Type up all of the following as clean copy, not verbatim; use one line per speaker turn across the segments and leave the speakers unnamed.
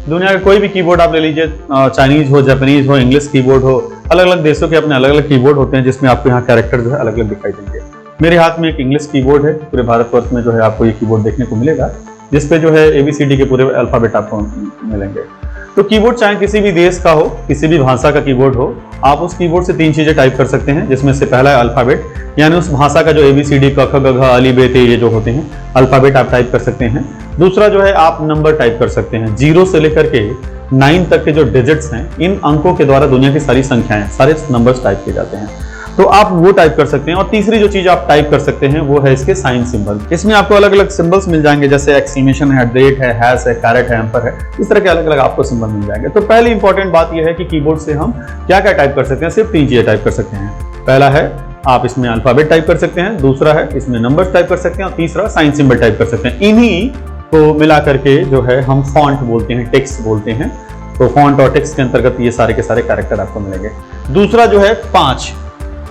दुनिया का कोई भी कीबोर्ड आप ले लीजिए, चाइनीज हो, जापानीज हो, इंग्लिश कीबोर्ड हो, अलग अलग देशों के अपने अलग अलग कीबोर्ड होते हैं जिसमें आपको यहाँ कैरेक्टर जो है अलग अलग दिखाई देंगे। मेरे हाथ में एक इंग्लिश कीबोर्ड है, पूरे भारतवर्ष में जो है आपको ये कीबोर्ड देखने को मिलेगा, जिसपे जो है ABCD के पूरे अल्फाबेट आपको मिलेंगे। तो कीबोर्ड चाहे किसी भी देश का हो, किसी भी भाषा का कीबोर्ड हो, आप उस कीबोर्ड से 3 चीजें टाइप कर सकते हैं, जिसमें से पहला है अल्फाबेट, यानी उस भाषा का जो ABCD क ख ग घ अली बे ते ये जो होते हैं अल्फाबेट आप टाइप कर सकते हैं। दूसरा जो है आप नंबर टाइप कर सकते हैं, 0 से लेकर के 9 तक के जो डिजिट्स हैं, इन अंकों के द्वारा दुनिया की सारी संख्याएं, सारे नंबर्स टाइप किए जाते हैं, तो आप वो टाइप कर सकते हैं। और तीसरी जो चीज आप टाइप कर सकते हैं वो है इसके साइन सिंबल। इसमें आपको अलग अलग सिंबल्स मिल जाएंगे, जैसे एक्सक्लेमेशन है, @ है, हैश है, कैरेट है, एम्पर है, इस तरह के अलग अलग आपको सिंबल मिल जाएंगे। तो पहली इंपॉर्टेंट बात यह है कि कीबोर्ड से हम क्या क्या टाइप कर सकते हैं, सिर्फ 3 चीजें टाइप कर सकते हैं। पहला है आप इसमें अल्फाबेट टाइप कर सकते हैं, दूसरा है इसमें नंबर्स टाइप कर सकते हैं, और तीसरा साइन सिंबल टाइप कर सकते हैं। इन्हीं को मिला करके जो है हम फॉन्ट बोलते हैं, टेक्स्ट बोलते हैं। तो फॉन्ट और टेक्स्ट के अंतर्गत ये सारे के सारे कैरेक्टर आपको मिलेंगे। दूसरा जो है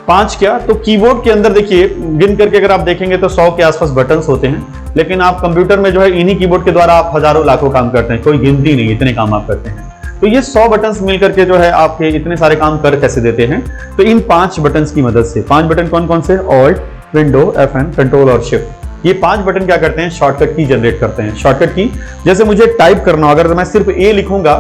5 क्या, तो कीबोर्ड के अंदर देखिए गिन करके अगर आप देखेंगे तो 100 के आसपास बटन्स होते हैं, लेकिन आप कंप्यूटर में जो है इन्हीं कीबोर्ड के द्वारा आप हजारों लाखों काम करते हैं, कोई गिनती नहीं, इतने काम आप करते हैं। तो ये 100 बटन्स मिलकर के जो है आपके इतने सारे काम कर कैसे देते हैं, तो इन 5 बटन्स की मदद से। 5 बटन कौन कौन से, ऑल्ट, विंडो, FN, कंट्रोल और शिफ्ट। ये 5 बटन क्या करते हैं, शॉर्टकट की जनरेट करते हैं। शॉर्टकट की जैसे मुझे टाइप करना हो, अगर मैं सिर्फ A लिखूंगा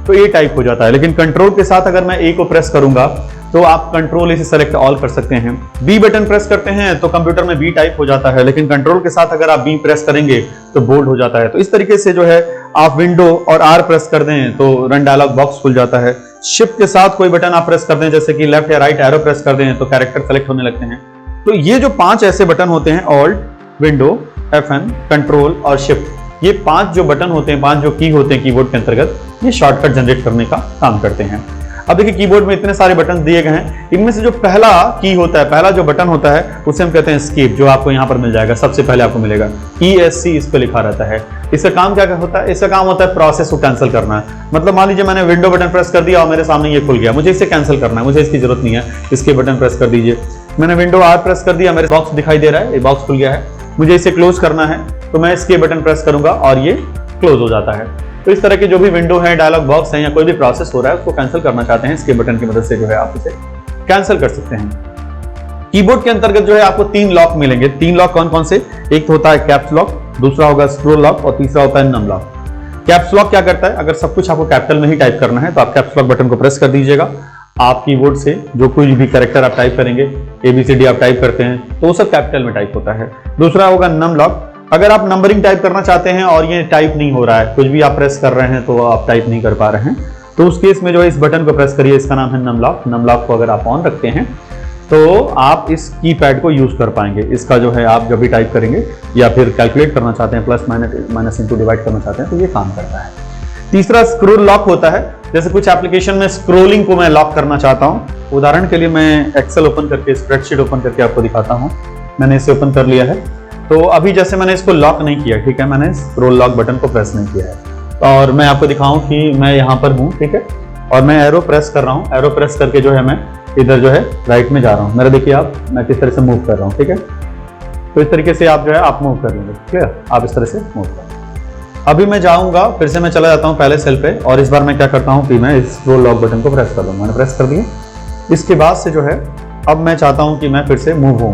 तो A टाइप हो जाता है, लेकिन कंट्रोल के साथ अगर मैं A को प्रेस करूंगा तो आप कंट्रोल इसे सेलेक्ट ऑल कर सकते हैं। B बटन प्रेस करते हैं तो कंप्यूटर में B टाइप हो जाता है, लेकिन कंट्रोल के साथ अगर आप B प्रेस करेंगे तो बोल्ड हो जाता है। तो इस तरीके से जो है आप विंडो और R प्रेस कर दें तो रन डायलॉग बॉक्स खुल जाता है। शिफ्ट के साथ कोई बटन आप प्रेस कर दें, जैसे कि लेफ्ट या राइट एरो प्रेस कर दें तो कैरेक्टर सेलेक्ट होने लगते हैं। तो ये जो 5 ऐसे बटन होते हैं, ऑल्ट, विंडो, FN, कंट्रोल और शिफ्ट, ये 5 जो बटन होते हैं, 5 जो की होते हैं कीबोर्ड के अंतर्गत, ये शॉर्टकट जनरेट करने का काम करते हैं। अब देखिए कीबोर्ड में इतने सारे बटन दिए गए हैं, इनमें से जो पहला की होता है, पहला जो बटन होता है उसे हम कहते हैं एस्केप, जो आपको यहाँ पर मिल जाएगा, सबसे पहले आपको मिलेगा ESC, इस पे लिखा रहता है। इसका काम क्या होता है, इसका काम होता है प्रोसेस को कैंसिल करना है। मतलब मान लीजिए मैंने विंडो बटन प्रेस कर दिया और मेरे सामने ये खुल गया, मुझे इसे कैंसिल करना है, मुझे इसकी जरूरत नहीं है, इसके बटन प्रेस कर दीजिए। मैंने विंडो R प्रेस कर दिया, मेरे बॉक्स दिखाई दे रहा है, ये बॉक्स खुल गया है, मुझे इसे क्लोज करना है तो मैं इसके बटन प्रेस करूंगा और ये क्लोज हो जाता है। तो इस तरह के जो भी विंडो है, डायलॉग बॉक्स है या कोई भी प्रोसेस हो रहा है उसको कैंसिल करना चाहते हैं, इसके बटन की मदद से जो है आप इसे कैंसिल कर सकते हैं। कीबोर्ड के अंतर्गत जो है आपको 3 लॉक मिलेंगे। 3 लॉक कौन कौन से, एक तो होता है कैप्स लॉक, दूसरा होगा स्क्रोल लॉक और तीसरा होता है नम लॉक। कैप्स लॉक क्या करता है, अगर सब कुछ आपको कैपिटल में ही टाइप करना है तो आप कैप्स लॉक बटन को प्रेस कर दीजिएगा। आप कीबोर्ड से जो कोई भी कैरेक्टर आप टाइप करेंगे, ABCD आप टाइप करते हैं तो वो सब कैपिटल में टाइप होता है। दूसरा होगा नम लॉक, अगर आप नंबरिंग टाइप करना चाहते हैं और ये टाइप नहीं हो रहा है, कुछ भी आप प्रेस कर रहे हैं तो आप टाइप नहीं कर पा रहे हैं, तो उस केस में जो है इस बटन को प्रेस करिए, इसका नाम है नम लॉक। नम लॉक को अगर आप ऑन रखते हैं तो आप इस कीपैड को यूज कर पाएंगे। इसका जो है आप जब भी टाइप करेंगे या फिर कैलकुलेट करना चाहते हैं, प्लस माइनस इनटू डिवाइड करना चाहते हैं तो ये काम करता है। तीसरा स्क्रोल लॉक होता है, जैसे कुछ एप्लीकेशन में स्क्रोलिंग को मैं लॉक करना चाहता हूं, उदाहरण के लिए मैं एक्सेल ओपन करके, स्प्रेडशीट ओपन करके आपको दिखाता हूं। मैंने इसे ओपन कर लिया है, तो अभी जैसे मैंने इसको लॉक नहीं किया, ठीक है, मैंने स्क्रोल लॉक बटन को प्रेस नहीं किया है और मैं आपको दिखाऊं कि मैं यहाँ पर हूँ, ठीक है, और मैं एरो प्रेस कर रहा हूँ। एरो प्रेस करके जो है मैं इधर जो है राइट में जा रहा हूँ। मेरा देखिए आप, मैं किस तरह से मूव कर रहा हूँ, ठीक है, तो इस तरीके से आप जो है आप मूव कर लेंगे, क्लियर, आप इस तरह से मूव कर। अभी मैं जाऊंगा, फिर से मैं चला जाता हूं पहले सेल पे और इस बार मैं क्या करता हूं कि मैं इस स्क्रोल लॉक बटन को प्रेस कर दूंगा। मैंने प्रेस कर दिया। इसके बाद से जो है अब मैं चाहता हूं कि मैं फिर से मूव हूं,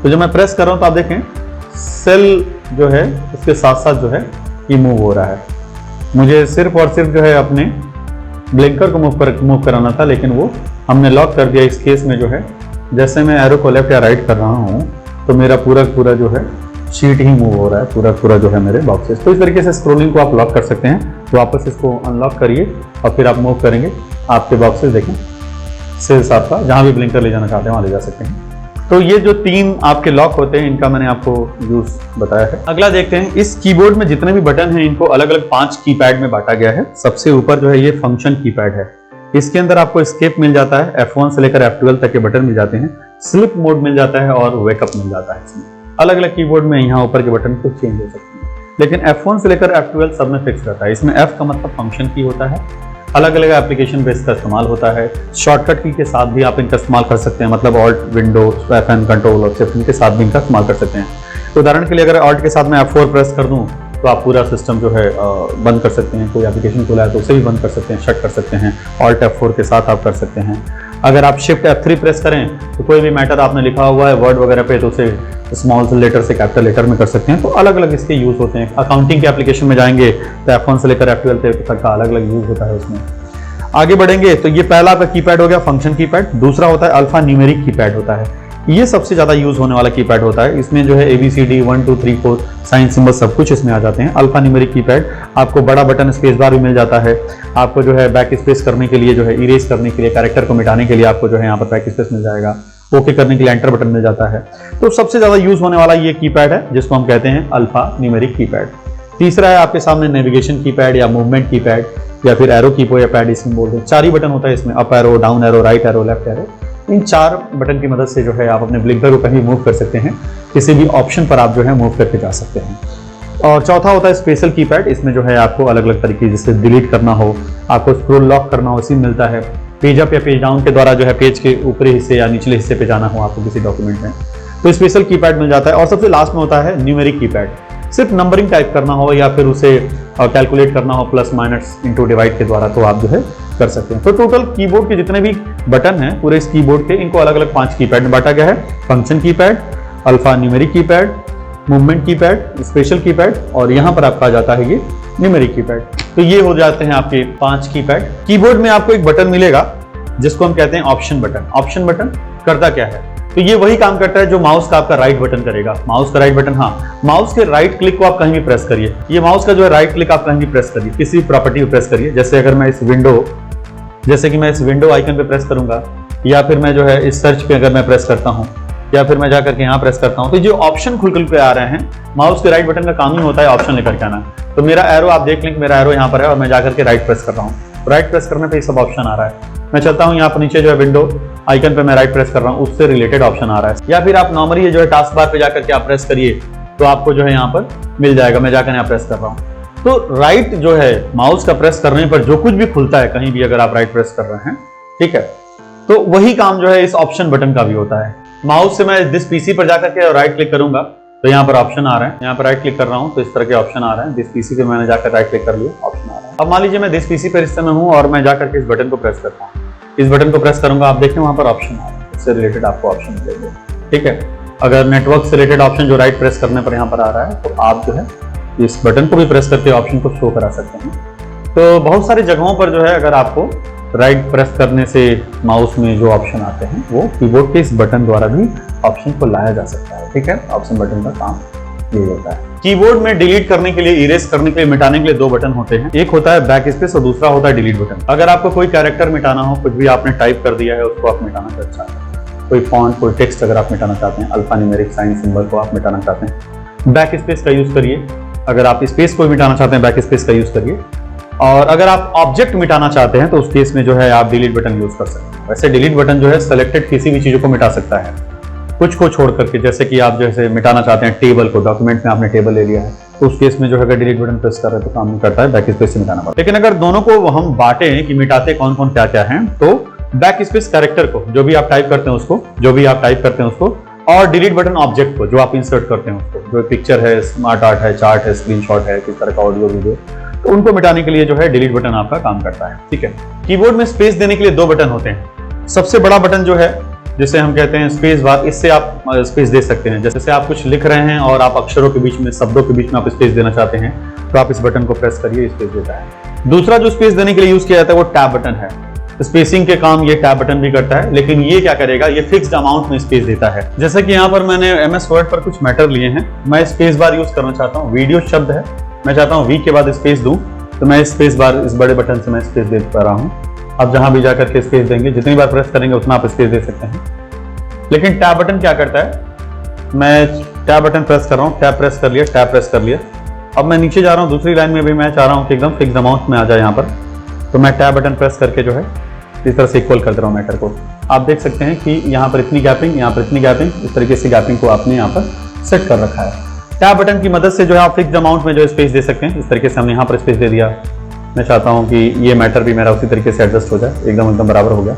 तो जब मैं प्रेस कर रहा हूं तो आप देखें सेल जो है उसके साथ साथ जो है ये मूव हो रहा है। मुझे सिर्फ और सिर्फ जो है अपने ब्लिंकर को मूव कराना था, लेकिन वो हमने लॉक कर दिया। इस केस में जो है जैसे मैं एरो को लेफ्ट या राइट कर रहा हूँ तो मेरा पूरा जो है शीट ही मूव हो रहा है, पूरा जो है मेरे बॉक्सेस। तो इस तरीके से स्क्रोलिंग को आप लॉक कर सकते हैं। तो वापस इसको अनलॉक करिए और फिर आप मूव करेंगे, आपके बॉक्सेस देखें सेल्स आपका जहां भी ब्लिंकर ले जाना चाहते हैं वहां ले जा सकते हैं। तो ये जो 3 आपके लॉक होते हैं इनका मैंने आपको यूज बताया है। अगला देखते हैं, इस कीबोर्ड में जितने भी बटन हैं इनको अलग अलग 5 कीपैड में बांटा गया है। सबसे ऊपर जो है ये फंक्शन कीपैड है, इसके अंदर आपको एस्केप मिल जाता है, F1 से लेकर F12 तक के बटन मिल जाते हैं, स्लिप मोड मिल जाता है और वेकअप मिल जाता है। इसमें अलग अलग कीबोर्ड में यहाँ ऊपर के बटन कुछ चेंज हो सकते हैं, लेकिन F1 से लेकर F12 सब में फिक्स रहता है। इसमें F का मतलब फंक्शन की होता है, अलग अलग एप्लीकेशन पे इसका इस्तेमाल होता है। शॉर्टकट की के साथ भी आप इनका इस्तेमाल कर सकते हैं, मतलब ऑल्ट, विंडो, FN, कंट्रोल और शिफ्ट के साथ भी इनका इस्तेमाल कर सकते हैं। तो उदाहरण के लिए अगर ऑल्ट के साथ मैं F4 प्रेस कर दूं तो आप पूरा सिस्टम जो है बंद कर सकते हैं। कोई एप्लीकेशन खुला है तो उसे भी बंद कर सकते हैं, शट कर सकते हैं। Alt F4 के साथ आप कर सकते हैं। अगर आप Shift F3 प्रेस करें तो कोई भी मैटर आपने लिखा हुआ है वर्ड वगैरह पे तो उसे स्मॉल लेटर से कैपिटल लेटर में कर सकते हैं। तो अलग अलग इसके यूज होते हैं। अकाउंटिंग के एप्लीकेशन में जाएंगे तो F1 से लेकर F12 तक का अलग अलग यूज होता है उसमें। आगे बढ़ेंगे तो ये पहला आपका कीपैड हो गया फंक्शन कीपैड। दूसरा होता है अल्फा न्यूमेरिक कीपैड होता है। ये सबसे ज्यादा यूज होने वाला कीपैड होता है। इसमें जो है ABCD 1 2 3 4 साइन सिंबल सब कुछ इसमें आ जाते हैं। अल्फा न्यूमेरिक कीपैड आपको बड़ा बटन स्पेस बार भी मिल जाता है। आपको जो है बैक स्पेस करने के लिए, जो है इरेज करने के लिए, कैरेक्टर को मिटाने के लिए आपको जो है यहाँ पर बैक स्पेस मिल जाएगा। ओके करने के लिए एंटर बटन मिल जाता है। तो सबसे ज्यादा यूज होने वाला ये कीपैड है जिसको हम कहते हैं अल्फा न्यूमेरिक कीपैड। तीसरा है आपके सामने नेविगेशन कीपैड या मूवमेंट कीपैड या फिर एरो कीपैड या पैड इसमें बोलते हैं। 4 ही बटन होता है इसमें, up arrow, down arrow, right arrow, left arrow. इन 4 बटन की मदद से जो है आप अपने ब्लिंकर को कहीं मूव कर सकते हैं। किसी भी ऑप्शन पर आप जो है मूव करके जा सकते हैं। और चौथा होता है स्पेशल कीपैड। इसमें जो है आपको अलग अलग तरीके जैसे डिलीट करना हो, आपको स्क्रॉल लॉक करना हो, इसी मिलता है। पेज अप या पेज डाउन के द्वारा जो है पेज के ऊपरी हिस्से या निचले हिस्से पे जाना हो आपको किसी डॉक्यूमेंट में तो स्पेशल कीपैड मिल जाता है। और सबसे लास्ट में होता है न्यूमेरिक कीपैड। सिर्फ नंबरिंग टाइप करना हो या फिर उसे कैलकुलेट करना हो प्लस माइनस इंटू डिवाइड के द्वारा तो आप जो है कर सकते हैं। तो टोटल कीबोर्ड के जितने भी बटन हैं पूरे इस कीबोर्ड के, इनको अलग अलग 5 कीपैड में बांटा गया है। Function keypad, alpha numeric keypad, movement keypad, special keypad और यहाँ पर आपका आ जाता है ये न्यूमेरिक कीपैड। तो ये हो जाते हैं आपके 5 कीपैड। कीबोर्ड में आपको एक बटन मिलेगा जिसको हम कहते हैं ऑप्शन बटन। ऑप्शन बटन करता क्या है? तो ये वही काम करता है जो माउस का आपका राइट बटन करेगा। माउस का राइट बटन, हाँ, माउस के राइट क्लिक को आप कहीं भी प्रेस करिए। ये माउस का जो है राइट क्लिक आप कहीं भी प्रेस करिए, किसी प्रॉपर्टी को प्रेस करिए। जैसे अगर मैं इस विंडो आइकन पे प्रेस करूंगा या फिर मैं जो है इस सर्च पे अगर मैं प्रेस करता हूँ या फिर मैं जाकर के यहाँ प्रेस करता हूँ तो जो ऑप्शन खुल के आ रहे हैं, माउस के राइट बटन का काम ही होता है ऑप्शन लेकर के आना। तो मेरा एरो आप देख लें, मेरा एरो यहाँ पर है और मैं जाकर के राइट प्रेस कर रहा हूँ। राइट प्रेस करने पे ये सब ऑप्शन आ रहा है। मैं चलता हूँ यहाँ पर नीचे जो है विंडो आइकन पे मैं राइट प्रेस कर रहा हूँ, उससे रिलेटेड ऑप्शन आ रहा है। या फिर आप नॉर्मली जो है टास्क बार पे जाकर के आप प्रेस करिए तो आपको जो है यहाँ पर मिल जाएगा। मैं जाकर यहाँ प्रेस कर रहा हूँ तो राइट जो है माउस का प्रेस करने पर जो कुछ भी खुलता है कहीं भी अगर आप राइट प्रेस कर रहे हैं, ठीक है, तो वही काम जो है इस ऑप्शन बटन का भी होता है। माउस से मैं दिस पीसी पर जाकर के राइट क्लिक करूंगा तो यहाँ पर ऑप्शन आ रहे हैं। यहाँ पर राइट क्लिक कर रहा हूँ तो इस तरह के ऑप्शन आ रहे हैं। दिस पीसी पे मैंने जाकर राइट क्लिक कर लिया, ऑप्शन आ रहा है। अब मान लीजिए मैं दिस पीसी पर इस समय हूँ और मैं जाकर के इस बटन को प्रेस करता हूँ। इस बटन को प्रेस करूंगा, आप देखें वहां पर ऑप्शन आ रहा है, इससे रिलेटेड आपको ऑप्शन मिलेगा, ठीक है। अगर नेटवर्क से रिलेटेड ऑप्शन जो राइट प्रेस करने पर यहाँ पर आ रहा है तो आप जो है इस बटन को भी प्रेस करके ऑप्शन को शो करा सकते हैं। तो बहुत सारी जगहों पर जो है अगर आपको राइट प्रेस करने से माउस में जो ऑप्शन आते हैं वो कीबोर्ड के इस बटन द्वारा भी ऑप्शन को लाया जा सकता है, ठीक है। ऑप्शन बटन का काम ये होता है। कीबोर्ड में डिलीट करने के लिए, इरेज करने के लिए, मिटाने के लिए 2 बटन होते हैं। एक होता है बैक स्पेस और दूसरा होता है डिलीट बटन। अगर आपको कोई कैरेक्टर मिटाना हो, कुछ भी आपने टाइप कर दिया है उसको आप मिटाना चाहते हैं, कोई फॉन्ट, कोई टेक्स्ट अगर आप मिटाना चाहते हैं, अल्फा न्यूमेरिक साइन सिंबल को आप मिटाना चाहते हैं, बैक स्पेस का यूज करिए। अगर आप स्पेस को मिटाना चाहते हैं बैक स्पेस का यूज करिए। और अगर आप ऑब्जेक्ट मिटाना चाहते हैं तो उस केस में जो है आप डिलीट बटन यूज कर सकते हैं। वैसे डिलीट बटन जो है सेलेक्टेड किसी भी चीजों को मिटा सकता है, कुछ को छोड़ करके। जैसे कि आप जैसे मिटाना चाहते हैं टेबल को, डॉक्यूमेंट में आपने टेबल ले लिया है तो उस केस में जो है अगर डिलीट बटन प्रेस कर रहे हैं तो काम नहीं करता है, बैक स्पेस से मिटाना पड़ता है। लेकिन अगर दोनों को हम बांटे कि मिटाते कौन कौन क्या क्या है तो बैक स्पेस कैरेक्टर को, जो भी आप टाइप करते हैं उसको, और डिलीट बटन ऑब्जेक्ट को जो आप इंसर्ट करते हैं उसको, जो पिक्चर है, स्मार्ट आर्ट है, चार्ट है, स्क्रीनशॉट है, किस तरह का ऑडियो वीडियो, तो उनको मिटाने के लिए जो है डिलीट बटन आपका काम करता है, ठीक है। कीबोर्ड में स्पेस देने के लिए 2 बटन होते हैं। सबसे बड़ा बटन जो है जिसे हम कहते हैं स्पेस बार, इससे आप स्पेस दे सकते हैं। जैसे आप कुछ लिख रहे हैं और आप अक्षरों के बीच में, शब्दों के बीच में आप स्पेस देना चाहते हैं तो आप इस बटन को प्रेस करिए, स्पेस देता है। दूसरा जो स्पेस देने के लिए यूज किया जाता है वो टैब बटन है। स्पेसिंग के काम ये टैब बटन भी करता है, लेकिन ये क्या करेगा, ये फिक्स्ड अमाउंट में स्पेस देता है। जैसे कि यहाँ पर मैंने MS वर्ड पर कुछ मैटर लिए हैं, मैं स्पेस बार यूज करना चाहता हूँ। वीडियो शब्द है, मैं चाहता हूँ वी के बाद स्पेस दूं तो मैं स्पेस बार, इस बड़े बटन से मैं स्पेस दे पा रहा हूँ। आप जहां भी जाकर के स्पेस देंगे, जितनी बार प्रेस करेंगे उतना आप स्पेस दे सकते हैं। लेकिन टैब बटन क्या करता है, मैं टैब बटन प्रेस कर रहा हूँ, टैब प्रेस कर लिया, टैब प्रेस कर लिया। अब मैं नीचे जा रहा हूँ, दूसरी लाइन में भी मैं चाह रहा हूँ कि एकदम फिक्स अमाउंट में आ जाए यहाँ पर, तो मैं टैब बटन प्रेस करके जो है इस तरह से इक्वल कर दे रहा हूँ मैटर को। आप देख सकते हैं कि यहाँ पर इतनी गैपिंग, यहाँ पर इतनी गैपिंग, इस तरीके से गैपिंग को आपने यहाँ पर सेट कर रखा है। टैब बटन की मदद से जो है आप फिक्स अमाउंट में जो स्पेस दे सकते हैं। इस तरीके से हमने यहाँ पर स्पेस दे दिया। मैं चाहता हूँ कि ये मैटर भी मेरा उसी तरीके से एडजस्ट हो जाए, एकदम बराबर हो गया।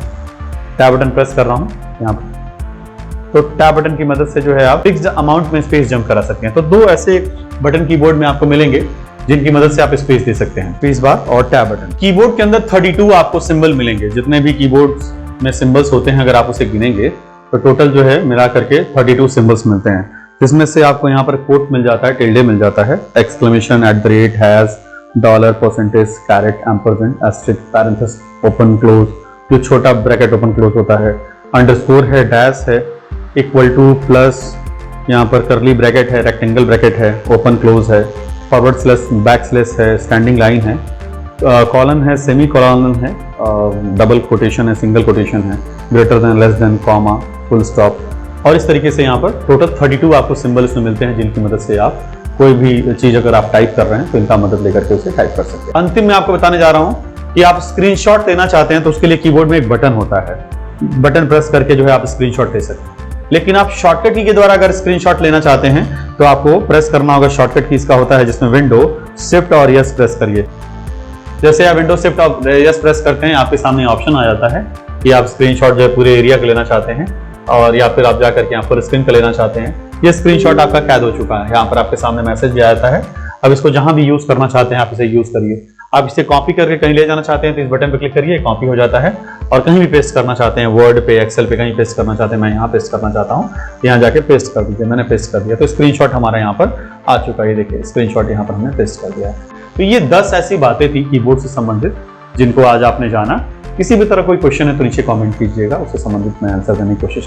टैब बटन प्रेस कर रहा हूँ यहाँ पर, तो टैब बटन की मदद से जो है आप फिक्स्ड अमाउंट में स्पेस जंप करा सकते हैं। तो 2 ऐसे बटन कीबोर्ड में आपको मिलेंगे जिनकी मदद से आप स्पेस दे सकते हैं, स्पेस बार और टैब बटन। कीबोर्ड के अंदर 32 आपको सिंबल मिलेंगे, जितने भी कीबोर्ड में सिंबल्स होते हैं अगर आप उसे गिनेंगे तो टोटल जो है मिला करके 32 सिंबल्स मिलते हैं, जिसमें से आपको यहाँ पर कोट मिल जाता है, टिल्डे मिल जाता है, exclamation, @ hash, dollar, percentage, caret, ampersand, asterisk, parenthesis, open close, जो छोटा ब्रैकेट ओपन क्लोज होता है, अंडरस्कोर है, डैश है, इक्वल टू, प्लस, यहाँ पर करली ब्रैकेट है, रेक्टेंगल ब्रैकेट है, ओपन क्लोज है, फॉरवर्ड स्लैश, बैक स्लैश है, स्टैंडिंग लाइन है, कॉलन है, सेमी कॉलन है, डबल कोटेशन है, सिंगल कोटेशन है, greater than, less than, comma, full stop, और इस तरीके से यहाँ पर टोटल 32 आपको सिंबल इसमें मिलते हैं, जिनकी मदद से आप कोई भी चीज अगर आप टाइप कर रहे हैं तो इनका मदद लेकर के उसे टाइप कर सकते हैं। अंतिम में आपको बताने जा रहा हूँ कि आप स्क्रीनशॉट लेना चाहते हैं तो उसके लिए कीबोर्ड में एक बटन होता है, बटन प्रेस करके जो है आप स्क्रीनशॉट ले सकते हैं। लेकिन आप शॉर्टकट की के द्वारा अगर स्क्रीनशॉट लेना चाहते हैं तो आपको प्रेस करना होगा, शॉर्टकट की इसका होता है जिसमें विंडो शिफ्ट और यस प्रेस करिए। जैसे आप विंडो शिफ्ट और यस प्रेस करते हैं आपके सामने ऑप्शन आ जाता है कि आप स्क्रीनशॉट जो है पूरे एरिया का लेना चाहते हैं और या फिर आप जाकर के यहाँ पर स्क्रीन का लेना चाहते हैं। ये स्क्रीनशॉट आपका कैद हो चुका है, यहाँ पर आपके सामने मैसेज भी आ जाता है। अब इसको जहां भी यूज करना चाहते हैं आप इसे यूज करिए। आप इसे कॉपी करके कहीं ले जाना चाहते हैं तो इस बटन पर क्लिक करिए, कॉपी हो जाता है। और कहीं भी पेस्ट करना चाहते हैं, वर्ड पे, एक्सेल पे कहीं पेस्ट करना चाहते हैं, मैं यहाँ पेस्ट करना चाहता हूँ, यहाँ जाके पेस्ट कर दीजिए। मैंने पेस्ट कर दिया तो स्क्रीनशॉट हमारा यहाँ पर आ चुका है। देखिए स्क्रीनशॉट यहाँ पर हमने पेस्ट कर दिया है। तो ये 10 ऐसी बातें थी कीबोर्ड से संबंधित जिनको आज आपने जाना। किसी भी तरह कोई क्वेश्चन है तो नीचे कमेंट कीजिएगा, उससे संबंधित मैं आंसर देने की कोशिश